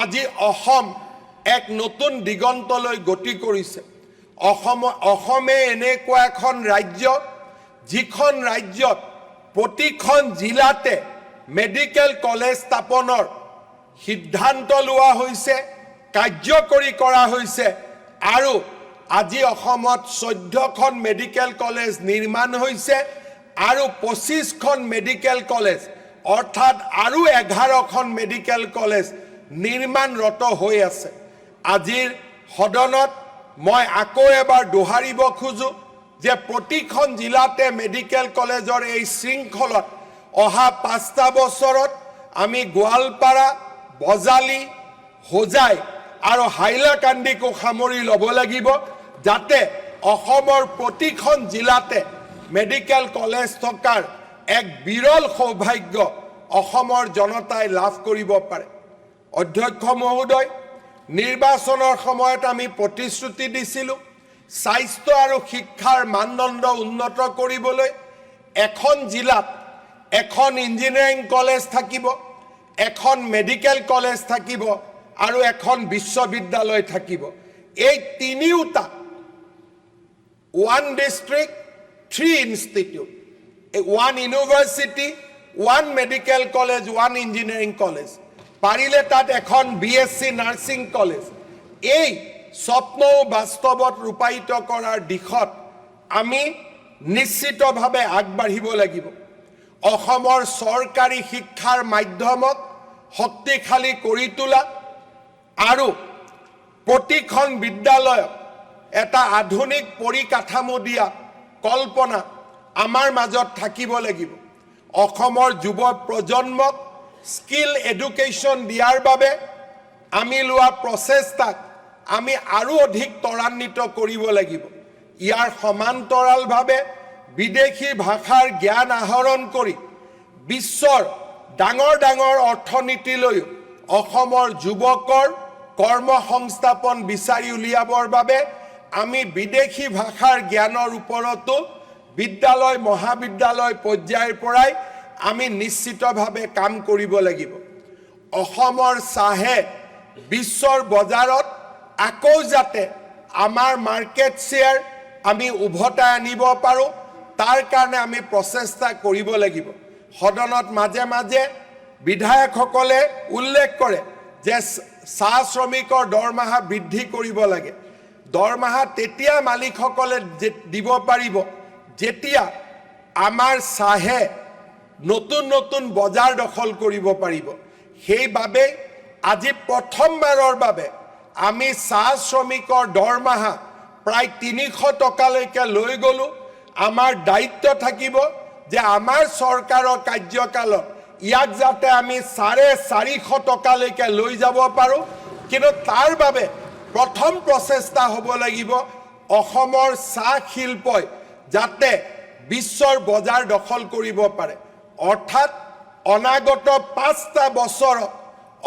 আজি অসম এক নতুন দিগন্তলৈ গতি কৰিছে অসমে এনেকুৱা এখন ৰাজ্য যিখন ৰাজ্যত প্ৰতিখন জিলাতে মেডিকেল কলেজ স্থাপনৰ সিদ্ধান্ত লোৱা হৈছে কাৰ্যকৰী কৰা হৈছে আৰু আজি অসমত 14খন মেডিকেল কলেজ নিৰ্মাণ হৈছে আৰু 25খন মেডিকেল কলেজ অৰ্থাৎ আৰু 11খন মেডিকেল কলেজ নিৰ্মাণৰত হৈ আছে আজিৰ সদনত মই আকৌ এবাৰ দোহাৰিব খোজো যে প্ৰতিখন জিলাতে মেডিকেল কলেজৰ এই শৃংখলত অহা 5টা বছৰত আমি গোৱালপাৰা বজালি হোজাই আৰু হাইলাকান্দিকো সামৰি ল'ব লাগিব যাতে অসমৰ প্ৰতিখন জিলাতে মেডিকেল কলেজ থকাৰ এক বিৰল সৌভাগ্য অসমৰ জনতাই লাভ কৰিব পাৰে অধ্যক্ষ মহোদয় নিৰ্বাচনৰ সময়ত আমি প্ৰতিশ্ৰুতি দিছিলোঁ স্বাস্থ্য আৰু শিক্ষাৰ মানদণ্ড উন্নত কৰিবলৈ এখন জিলাত এখন ইঞ্জিনিয়াৰিং কলেজ থাকিব এখন মেডিকেল কলেজ থাকিব আৰু এখন বিশ্ববিদ্যালয় থাকিব এই তিনিওটা one district 3 institute one university one medical college one engineering college পাৰিলে তাত এখন BSc নাৰ্ছিং কলেজ এই স্বপ্ন বাস্তৱত ৰূপায়িত কৰাৰ দিশত আমি নিশ্চিতভাৱে আগবাঢ়িব লাগিব অসমৰ চৰকাৰী শিক্ষাৰ মাধ্যমক শক্তিশালী কৰি তোলা আৰু প্ৰতিখন বিদ্যালয়ত এটা আধুনিক পৰিকাঠামো দিয়া কল্পনা আমাৰ মাজত থাকিব লাগিব অসমৰ যুৱ প্ৰজন্মক স্কিল এডুকেশ্যন দিয়াৰ বাবে আমি লোৱা প্ৰচেষ্টাক আমি আৰু অধিক ত্বৰান্বিত কৰিব লাগিব ইয়াৰ সমান্তৰালভাৱে বিদেশী ভাষাৰ জ্ঞান আহৰণ কৰি বিশ্বৰ ডাঙৰ ডাঙৰ অৰ্থনীতিলৈ অসমৰ যুৱকৰ কৰ্মসংস্থাপন বিচাৰি উলিয়াবৰ বাবে আমি বিদেশী ভাষাৰ জ্ঞানৰ ওপৰতো বিদ্যালয় মহাবিদ্যালয় পৰ্যায়ৰ পৰাই আমি নিশ্চিতভাৱে কাম কৰিব লাগিব অসমৰ চাহে বিশ্বৰ বজাৰত আকৌ যাতে আমাৰ মাৰ্কেট শ্বেয়াৰ আমি উভতাই আনিব পাৰোঁ তাৰ কাৰণে আমি প্ৰচেষ্টা কৰিব লাগিব সদনত মাজে মাজে বিধায়কসকলে উল্লেখ কৰে যে চাহ শ্ৰমিকৰ দৰমহা বৃদ্ধি কৰিব লাগে দৰমহা তেতিয়া মালিকসকলে দিব পাৰিব যেতিয়া আমাৰ চাহে নতুন নতুন বজাৰ দখল কৰিব পাৰিব। সেইবাবে আজি প্ৰথমবাৰৰ বাবে আমি চাহ শ্ৰমিকৰ দৰমহা প্ৰায় 300 টকালৈকে লৈ গ'লোঁ। আমাৰ দায়িত্ব থাকিব যে আমাৰ চৰকাৰৰ কাৰ্যকালত ইয়াক যাতে আমি 450 টকালৈকে লৈ যাব পাৰোঁ। কিন্তু তাৰ বাবে প্ৰথম প্ৰচেষ্টা হ'ব লাগিব অসমৰ চাহ শিল্পই যাতে বিশ্বৰ বজাৰ দখল কৰিব পাৰে। অৰ্থাৎ অনাগত 5টা বছৰত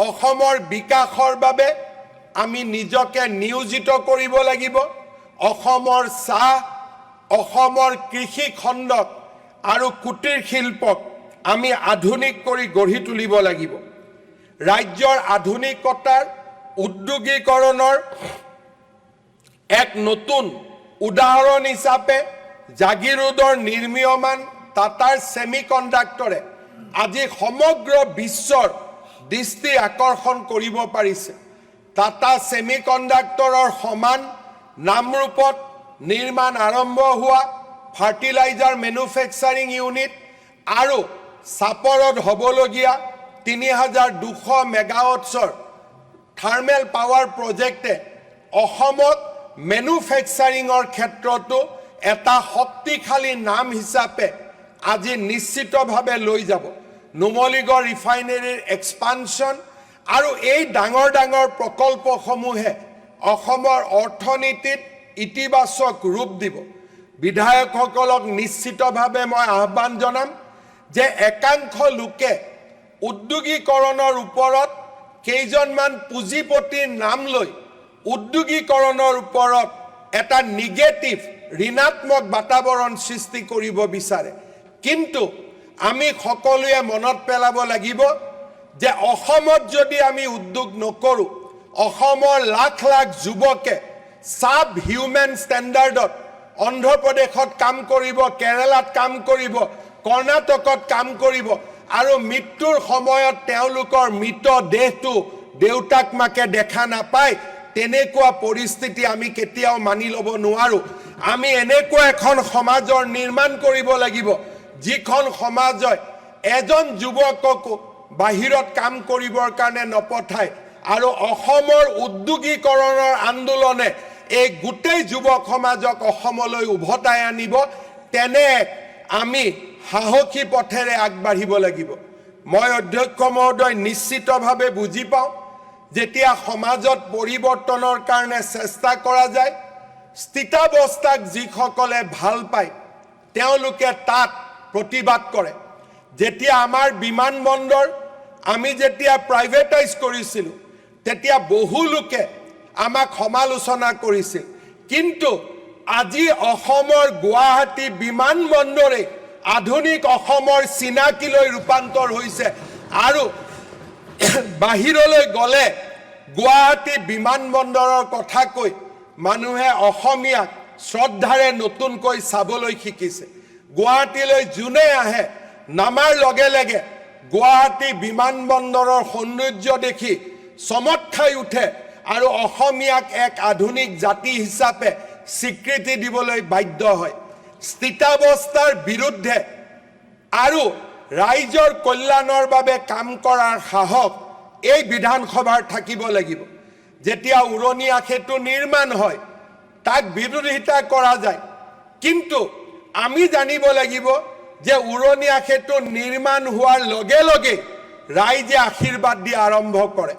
অসমৰ বিকাশৰ বাবে আমি নিজকে নিয়োজিত কৰিব লাগিব। অসমৰ চাহ, অসমৰ কৃষি খণ্ডক আৰু কুটিৰ শিল্পক আমি আধুনিক কৰি গঢ়ি তুলিব লাগিব। ৰাজ্যৰ আধুনিকতাৰ উদ্যোগীকৰণৰ এক নতুন উদাহৰণ হিচাপে জাগিৰোডৰ নিৰ্মীয়মান টাটাৰ ছেমি কণ্ডাক্টৰে আজি সমগ্ৰ বিশ্বৰ দৃষ্টি আকৰ্ষণ কৰিব পাৰিছে। টাটা ছেমি কণ্ডাক্টৰৰ সমান নামৰূপত নিৰ্মাণ আৰম্ভ হোৱা ফাৰ্টিলাইজাৰ মেনুফেকচাৰিং ইউনিট আৰু চাপৰত হ'বলগীয়া 3200 মেগাৱাটছৰ থাৰ্মেল পাৱাৰ প্ৰজেক্টে অসমক মেনুফেকচাৰিঙৰ ক্ষেত্ৰতো এটা শক্তিশালী নাম হিচাপে আজি নিশ্চিতভাৱে লৈ যাব। নুমলীগড় ৰিফাইনেৰীৰ এক্সপানশ্যন আৰু এই ডাঙৰ ডাঙৰ প্ৰকল্পসমূহে অসমৰ অৰ্থনীতিত ইতিবাচক ৰূপ দিব। বিধায়কসকলক নিশ্চিতভাৱে মই আহ্বান জনাম যে একাংশ লোকে উদ্যোগীকৰণৰ ওপৰত কেইজনমান পুঁজিপতিৰ নাম লৈ উদ্যোগীকৰণৰ ওপৰত এটা নিগেটিভ ঋণাত্মক বাতাবৰণ সৃষ্টি কৰিব বিচাৰে। কিন্তু আমি সকলোৱে মনত পেলাব লাগিব যে অসমত যদি আমি উদ্যোগ নকৰোঁ, অসমৰ লাখ লাখ যুৱকে সাব হিউমেন ষ্টেণ্ডাৰ্ডত অন্ধ্ৰপ্ৰদেশত কাম কৰিব, কেৰালাত কাম কৰিব, কৰ্ণাটকত কাম কৰিব আৰু মৃত্যুৰ সময়ত তেওঁলোকৰ মৃত দেহটো দেউতাক মাকে দেখা নাপায়। তেনেকুৱা পৰিস্থিতি আমি কেতিয়াও মানি ল'ব নোৱাৰোঁ। আমি এনেকুৱা এখন সমাজৰ নিৰ্মাণ কৰিব লাগিব যিখন সমাজই এজন যুৱককো বাহিৰত কাম কৰিবৰ কাৰণে নপঠায় আৰু অসমৰ উদ্যোগীকৰণৰ আন্দোলনে এই গোটেই যুৱক সমাজক অসমলৈ উভতাই আনিব। তেনে আমি সাহসী পথেৰে আগবাঢ়িব লাগিব। মই অধ্যক্ষ মহোদয় নিশ্চিতভাৱে বুজি পাওঁ যেতিয়া সমাজত পৰিৱৰ্তনৰ কাৰণে চেষ্টা কৰা যায়, স্থিতাৱস্থাক যিসকলে ভাল পায় তেওঁলোকে তাত প্ৰতিবাদ কৰে। যেতিয়া আমাৰ বিমানবন্দৰ আমি যেতিয়া প্ৰাইভেটাইজ কৰিছিলোঁ তেতিয়া বহু লোকে আমাক সমালোচনা কৰিছিল। কিন্তু আজি অসমৰ গুৱাহাটী বিমানবন্দৰে আধুনিক অসমৰ চিনাকিলৈ ৰূপান্তৰ হৈছে আৰু বাহিৰলৈ গ'লে গুৱাহাটী বিমানবন্দৰৰ কথা কৈ মানুহে অসমীয়াক শ্ৰদ্ধাৰে নতুনকৈ চাবলৈ শিকিছে। গুৱাহাটীলৈ যোনে আহে নামাৰ লগে লগে গুৱাহাটী বিমানবন্দৰৰ সৌন্দৰ্য দেখি চমক খাই উঠে আৰু অসমীয়াক এক আধুনিক জাতি হিচাপে স্বীকৃতি দিবলৈ বাধ্য হয়। স্থিতাৱস্থাৰ বিৰুদ্ধে আৰু ৰাইজৰ কল্যাণৰ বাবে কাম কৰাৰ সাহস এই বিধানসভাৰ থাকিব লাগিব। যেতিয়া উৰণীয়া সেতু নিৰ্মাণ হয় তাক বিৰোধিতা কৰা যায়, কিন্তু আমি জানিব লাগিব যে উৰণীয়া সেতু নিৰ্মাণ হোৱাৰ লগে লগে ৰাইজে আশীৰ্বাদ দিয়া আৰম্ভ কৰে।